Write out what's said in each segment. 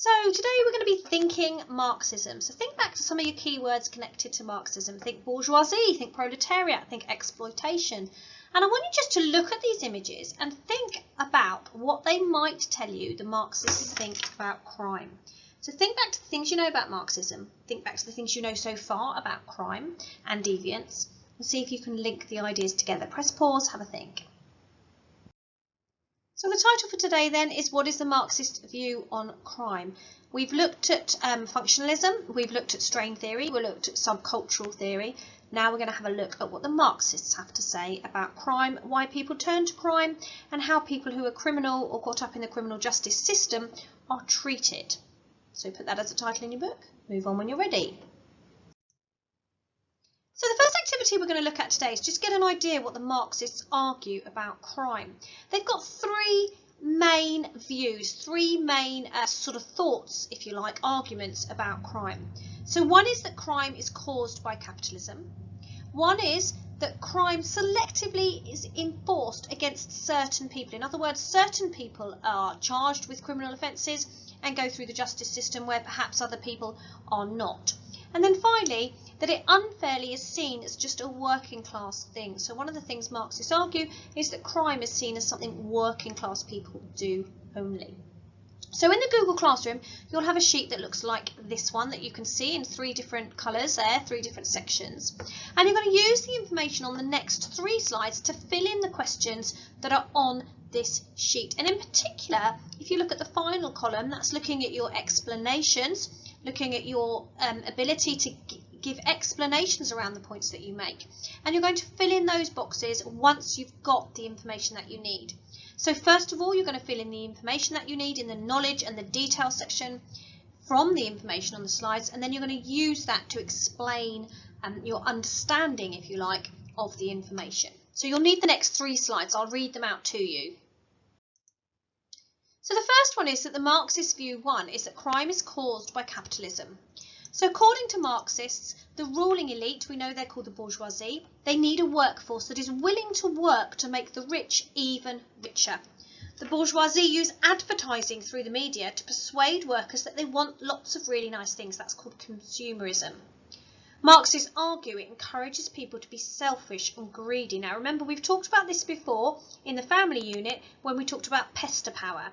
So today we're going to be thinking Marxism. So think back to some of your keywords connected to Marxism. Think bourgeoisie, think proletariat, think exploitation. And I want you just to look at these images and think about what they might tell you the Marxists think about crime. So think back to the things you know about Marxism. Think back to the things you know so far about crime and deviance. And see if you can link the ideas together. Press pause, have a think. So the title for today then is What is the Marxist View on Crime? We've looked at functionalism, we've looked at strain theory, we've looked at subcultural theory. Now we're going to have a look at what the Marxists have to say about crime, why people turn to crime, and how people who are criminal or caught up in the criminal justice system are treated. So put that as a title in your book. Move on when you're ready. So the first activity we're going to look at today is just get an idea what the Marxists argue about crime. They've got three main views, three main sort of thoughts, if you like, arguments about crime. So one is that crime is caused by capitalism. One is that crime selectively is enforced against certain people. In other words, certain people are charged with criminal offences and go through the justice system where perhaps other people are not. And then finally, that it unfairly is seen as just a working class thing. So one of the things Marxists argue is that crime is seen as something working class people do only. So in the Google Classroom, you'll have a sheet that looks like this one that you can see in three different colours there, three different sections. And you're going to use the information on the next three slides to fill in the questions that are on this sheet. And in particular, if you look at the final column, that's looking at your explanations, looking at your ability to give explanations around the points that you make. And you're going to fill in those boxes once you've got the information that you need. So first of all, you're going to fill in the information that you need in the knowledge and the detail section from the information on the slides, and then you're going to use that to explain your understanding, if you like, of the information. So you'll need the next three slides. I'll read them out to you. So the first one is that the Marxist view one is that crime is caused by capitalism. So according to Marxists, the ruling elite, we know they're called the bourgeoisie, they need a workforce that is willing to work to make the rich even richer. The bourgeoisie use advertising through the media to persuade workers that they want lots of really nice things. That's called consumerism. Marxists argue it encourages people to be selfish and greedy. Now remember, we've talked about this before in the family unit when we talked about pester power.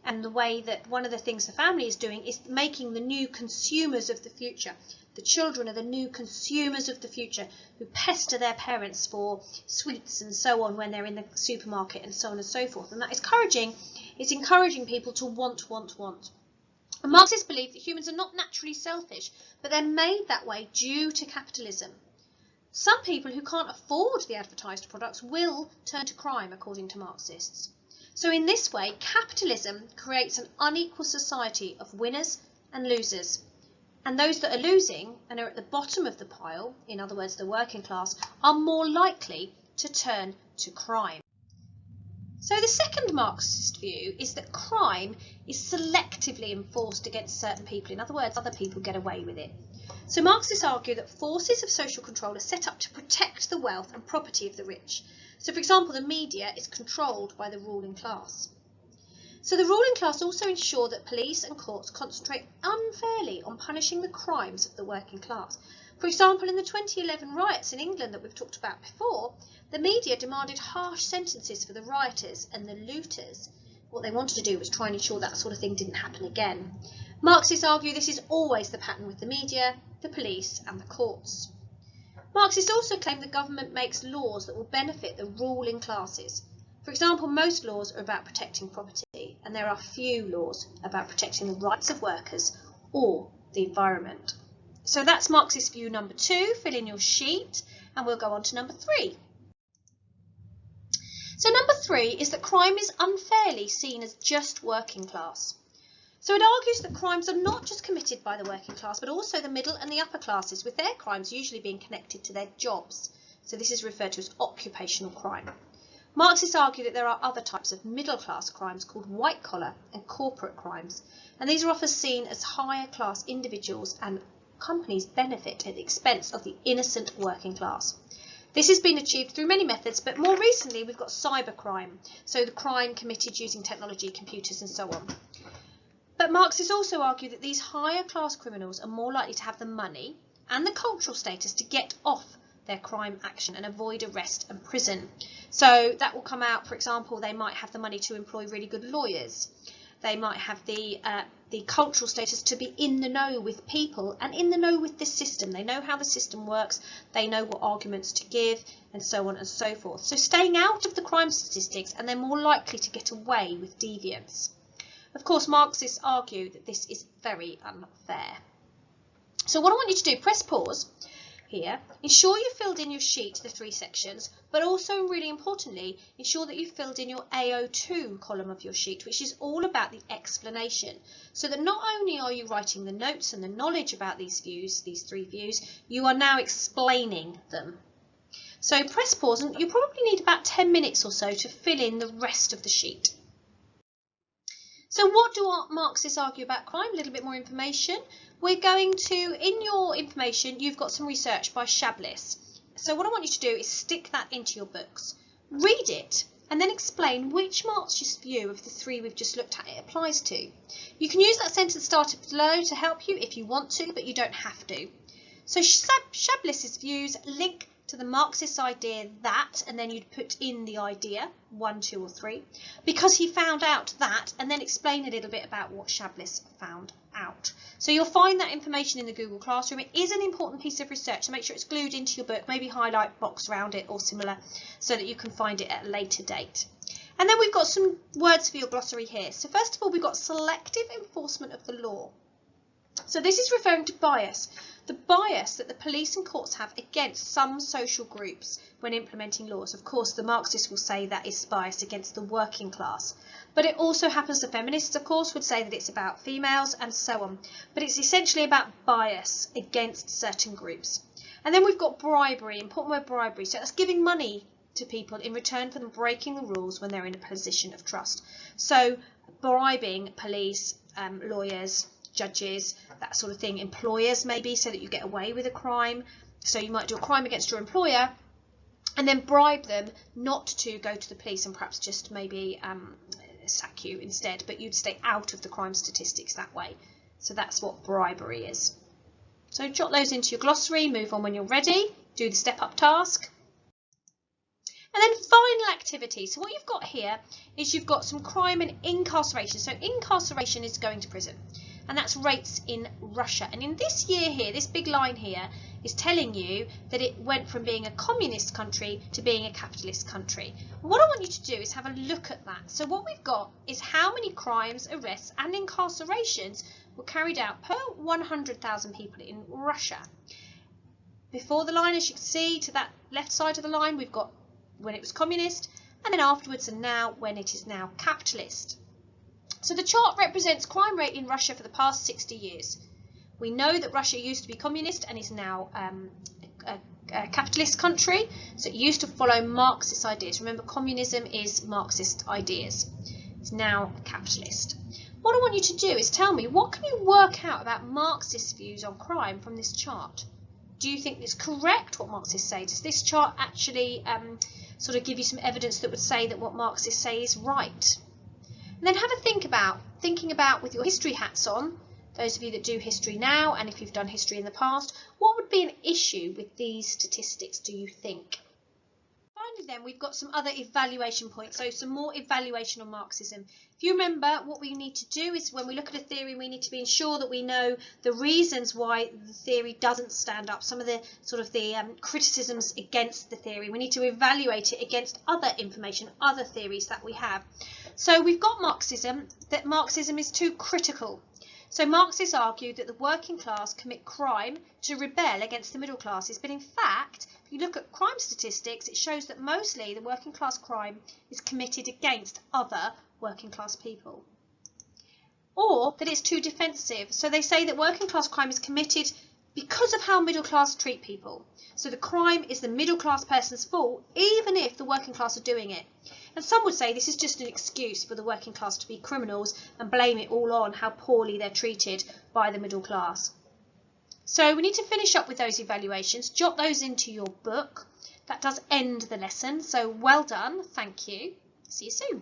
And the way that one of the things the family is doing is making the new consumers of the future. The children are the new consumers of the future who pester their parents for sweets and so on when they're in the supermarket and so on and so forth. And that is encouraging people to want. And Marxists believe that humans are not naturally selfish, but they're made that way due to capitalism. Some people who can't afford the advertised products will turn to crime, according to Marxists. So in this way, capitalism creates an unequal society of winners and losers. And those that are losing and are at the bottom of the pile, in other words, the working class, are more likely to turn to crime. So the second Marxist view is that crime is selectively enforced against certain people. In other words, other people get away with it. So Marxists argue that forces of social control are set up to protect the wealth and property of the rich. So, for example, the media is controlled by the ruling class. So the ruling class also ensure that police and courts concentrate unfairly on punishing the crimes of the working class. For example, in the 2011 riots in England that we've talked about before, the media demanded harsh sentences for the rioters and the looters. What they wanted to do was try and ensure that sort of thing didn't happen again. Marxists argue this is always the pattern with the media, the police and the courts. Marxists also claim the government makes laws that will benefit the ruling classes. For example, most laws are about protecting property, and there are few laws about protecting the rights of workers or the environment. So that's Marxist view number 2. Fill in your sheet, and we'll go on to number 3. So number 3 is that crime is unfairly seen as just working class. So it argues that crimes are not just committed by the working class, but also the middle and the upper classes, with their crimes usually being connected to their jobs. So this is referred to as occupational crime. Marxists argue that there are other types of middle class crimes called white collar and corporate crimes, and these are often seen as higher class individuals, and companies benefit at the expense of the innocent working class. This has been achieved through many methods, but more recently we've got cybercrime, so the crime committed using technology, computers and so on. But But Marxists also argue that these higher class criminals are more likely to have the money and the cultural status to get off their crime action and avoid arrest and prison. So that will come out, for example, they might have the money to employ really good lawyers. They might have the cultural status to be in the know with people and in the know with the system. They know how the system works, they know what arguments to give, and so on and so forth. So staying out of the crime statistics, and they're more likely to get away with deviance. Of course, Marxists argue that this is very unfair. So what I want you to do, press pause here, ensure you filled in your sheet, the 3 sections, but also, really importantly, ensure that you filled in your AO2 column of your sheet, which is all about the explanation, so that not only are you writing the notes and the knowledge about these views, these 3 views, you are now explaining them. So press pause, and you probably need about 10 minutes or so to fill in the rest of the sheet. So what do Marxists argue about crime? A little bit more information. We're going to, in your information, you've got some research by Shablis. So what I want you to do is stick that into your books. Read it and then explain which Marxist view of the 3 we've just looked at it applies to. You can use that sentence starter below to help you if you want to, but you don't have to. So Shablis's views link to the Marxist idea that, and then you'd put in the idea, 1, 2 or 3, because he found out that, and then explain a little bit about what Shablis found out. So you'll find that information in the Google Classroom. It is an important piece of research, so make sure it's glued into your book, maybe highlight box around it or similar, so that you can find it at a later date. And then we've got some words for your glossary here. So first of all, we've got selective enforcement of the law. So this is referring to bias, the bias that the police and courts have against some social groups when implementing laws. Of course, the Marxists will say that is bias against the working class. But it also happens, the feminists, of course, would say that it's about females and so on. But it's essentially about bias against certain groups. And then we've got bribery, important word bribery. So that's giving money to people in return for them breaking the rules when they're in a position of trust. So bribing police, lawyers, judges, that sort of thing, employers maybe, so that you get away with a crime. So you might do a crime against your employer and then bribe them not to go to the police and perhaps just maybe sack you instead, but you'd stay out of the crime statistics that way. So that's what bribery is. So jot those into your glossary, move on when you're ready, do the step-up task. And then final activity. So what you've got here is you've got some crime and incarceration. So incarceration is going to prison. And that's rates in Russia. And in this year here, this big line here is telling you that it went from being a communist country to being a capitalist country. What I want you to do is have a look at that. So what we've got is how many crimes, arrests and incarcerations were carried out per 100,000 people in Russia. Before the line, as you can see, to that left side of the line, we've got when it was communist, and then afterwards and now when it is now capitalist. So the chart represents crime rate in Russia for the past 60 years. We know that Russia used to be communist and is now a capitalist country. So it used to follow Marxist ideas. Remember, communism is Marxist ideas. It's now capitalist. What I want you to do is tell me, what can you work out about Marxist views on crime from this chart? Do you think it's correct what Marxists say? Does this chart actually sort of give you some evidence that would say that what Marxists say is right? And then have a thinking about with your history hats on, those of you that do history now, and if you've done history in the past, what would be an issue with these statistics, do you think? Finally then, we've got some other evaluation points, so some more evaluation on Marxism. If you remember, what we need to do is when we look at a theory, we need to be ensure that we know the reasons why the theory doesn't stand up, some of the sort of the criticisms against the theory. We need to evaluate it against other information, other theories that we have. So we've got Marxism, that Marxism is too critical. So Marxists argue that the working class commit crime to rebel against the middle classes, but in fact, if you look at crime statistics, it shows that mostly the working class crime is committed against other working class people. Or that it's too defensive. So they say that working class crime is committed because of how middle class treat people. So the crime is the middle class person's fault, even if the working class are doing it. And some would say this is just an excuse for the working class to be criminals and blame it all on how poorly they're treated by the middle class. So we need to finish up with those evaluations. Jot those into your book. That does end the lesson. So well done. Thank you. See you soon.